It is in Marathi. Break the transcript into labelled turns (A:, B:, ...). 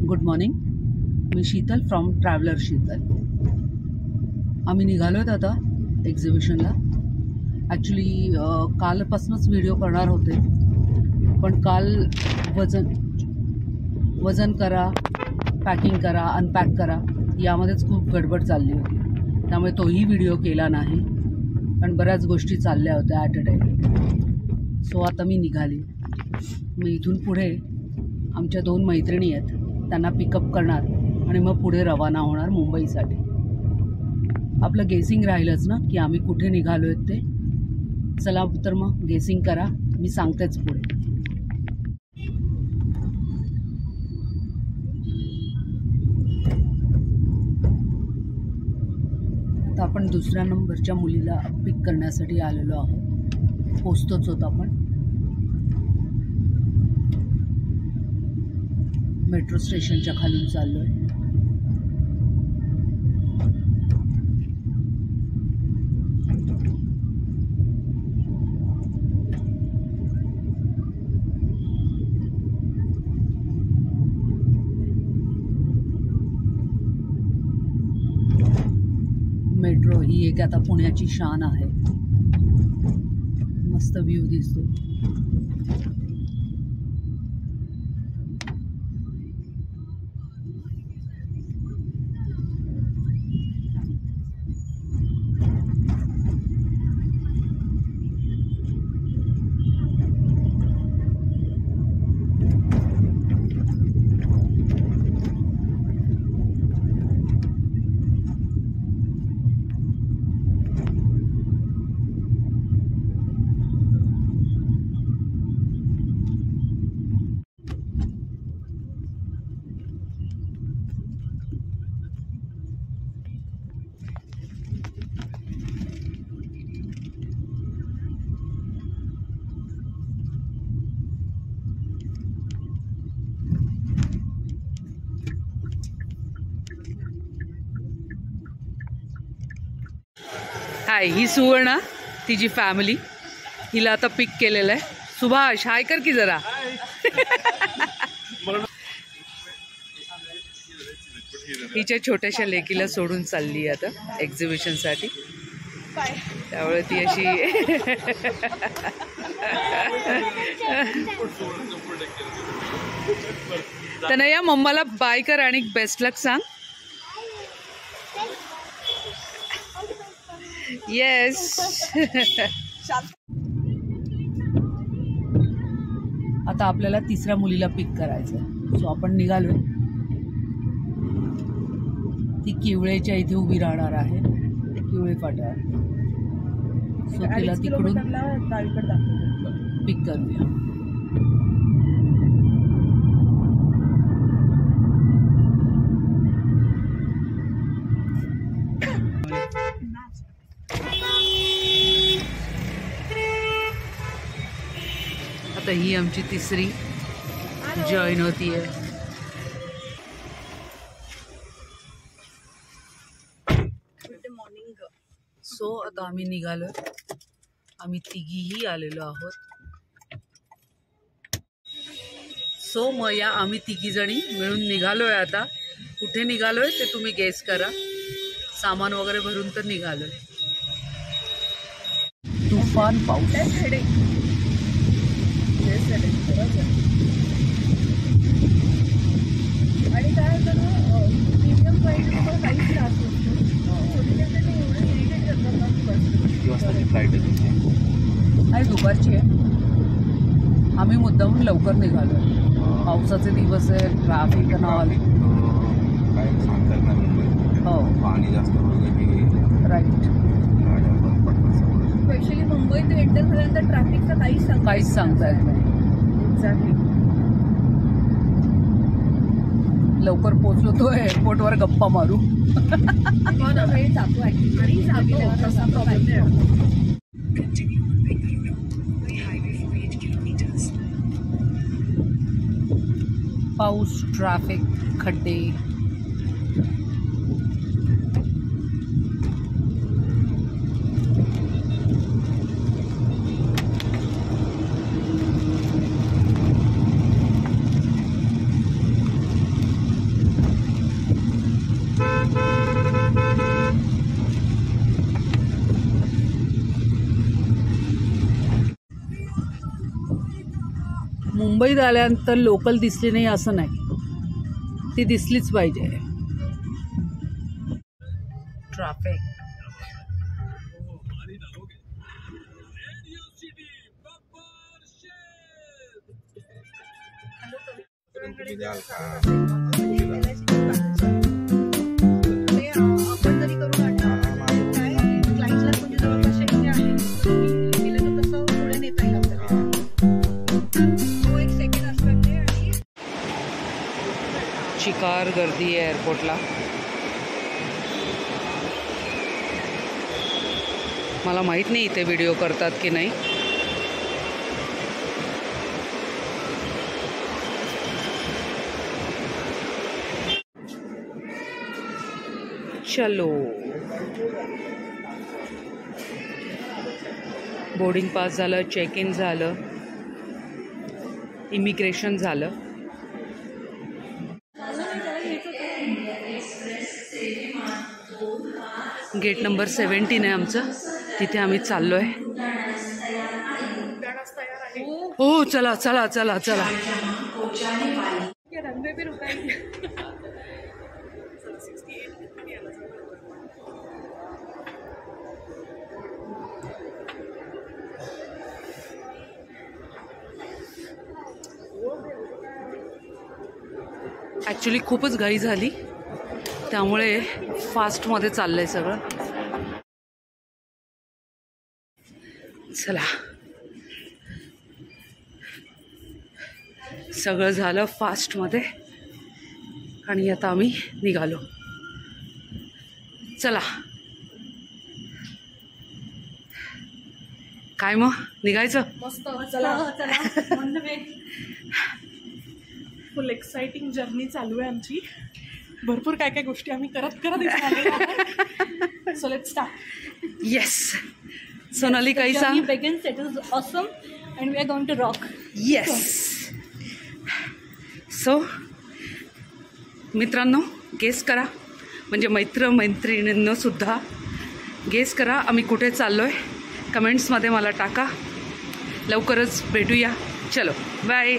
A: Good morning. Me Sheetal from traveller Sheetal. आम्ही निघालो आहेत आता एक्झिबिशनला. ॲक्च्युली कालपासूनच व्हिडिओ करणार होते, पण काल वजन करा, पॅकिंग करा, अनपॅक करा यामध्येच खूप गडबड चालली होती, त्यामुळे तोही व्हिडिओ केला नाही. पण बऱ्याच गोष्टी चालल्या होत्या ॲट अ टाईम. सो आता मी निघाली. मी इथून पुढे आमच्या 2 मैत्रिणी आहेत, त्यांना पिकअप करणार आणि मग पुढे रवाना होणार मुंबईसाठी. आपलं गेसिंग राहिलंच ना की आम्ही कुठे निघालो आहेत ते. चला तर मग गेसिंग करा, मी सांगतेच पुढे. आता आपण दुसऱ्या नंबरच्या मुलीला पिक करण्यासाठी आलेलो आहोत. पोचतोच होत आपण. मेट्रो स्टेशनच्या खालून चाललो आहे. मेट्रो ही एक आता पुण्याची शान आहे. मस्त व्ह्यू दिसतो. हाय, ही सुवर्णा, तिची फॅमिली. हिला आता पिक केलेलं आहे. सुभाष हाय कर की जरा. हिच्या छोट्याशा लेकीला सोडून चालली आता एक्झिबिशनसाठी. त्यामुळे ती अशी तनया मम्माला बाय कर आणि बेस्ट लक सांग. येस. आता आपल्याला तिसऱ्या मुलीला पिक करायचं. सो आपण निघालो. ती किवळेच्या इथे उभी राहणार आहे, किवळे फाट्यावर. सो तिला तिकडून पिक करूया. आता ही आमची तिसरी जॉईन होती आहे. Good morning. सो आता आम्ही निघालो. आम्ही तिघीही आलेलो आहोत. सो मग या आम्ही तिघी जणी मिळून निघालोय. आता कुठे निघालोय ते तुम्ही गेस करा. सामान वगैरे भरून तर निघालोय. तुफान पाऊस. आणि काय होतं ना, प्रीमियम फ्लाईट काहीच त्रास नसतो. एवढं इरिटेट करतात ना. किती वाजताची फ्लाईट आहे? आणि दुपारची आहे. आम्ही मुद्दामून लवकर निघालो. पावसाचे दिवस आहे, ट्रॅफिक नॉल काय सांगतात ना मुंबईत. हो, पाणी जास्त वगैरे. राईट. स्पेशली मुंबईत एंटर झाल्यानंतर ट्रॅफिकचं काहीच सांगता येत नाही. एक्झॅक्टली. लवकर पोहोचलो तो एअरपोर्टवर गप्पा मारू. वेळ जातो पाऊस, ट्रॅफिक, खड्डे. मुंबईत आल्यानंतर लोकल दिसली नाही असं नाही, ती दिसलीच पाहिजे. ट्रॅफिक चिकार गर्दी आहे एअरपोर्टला. मला माहित नाही इथे व्हिडिओ करतात की नाही. चलो, बोर्डिंग पास झालं, चेक इन झालं, इमिग्रेशन झालं. गेट नंबर 17 आहे आमचं, तिथे आम्ही चाललोय. हो चला चला चला चला. ॲक्च्युली खूपच घाई झाली, त्यामुळे फास्टमध्ये चाललंय सगळं. चला, सगळं झालं फास्टमध्ये आणि आता आम्ही निघालो. चला, काय मग निघायचं?
B: मस्त. चला चला. फुल एक्साइटिंग जर्नी चालू आहे आमची. भरपूर काय काय गोष्टी आम्ही करत करत. So let's start.
A: Yes. Sonali काही सांग.
B: begins. It is awesome and we are going to rock.
A: Yes. So मित्रांनो, गेस करा, म्हणजे मैत्रिणींनो सुद्धा गेस करा आम्ही कुठे चाललोय. कमेंट्समध्ये मला टाका. लवकरच भेटूया. चलो बाय.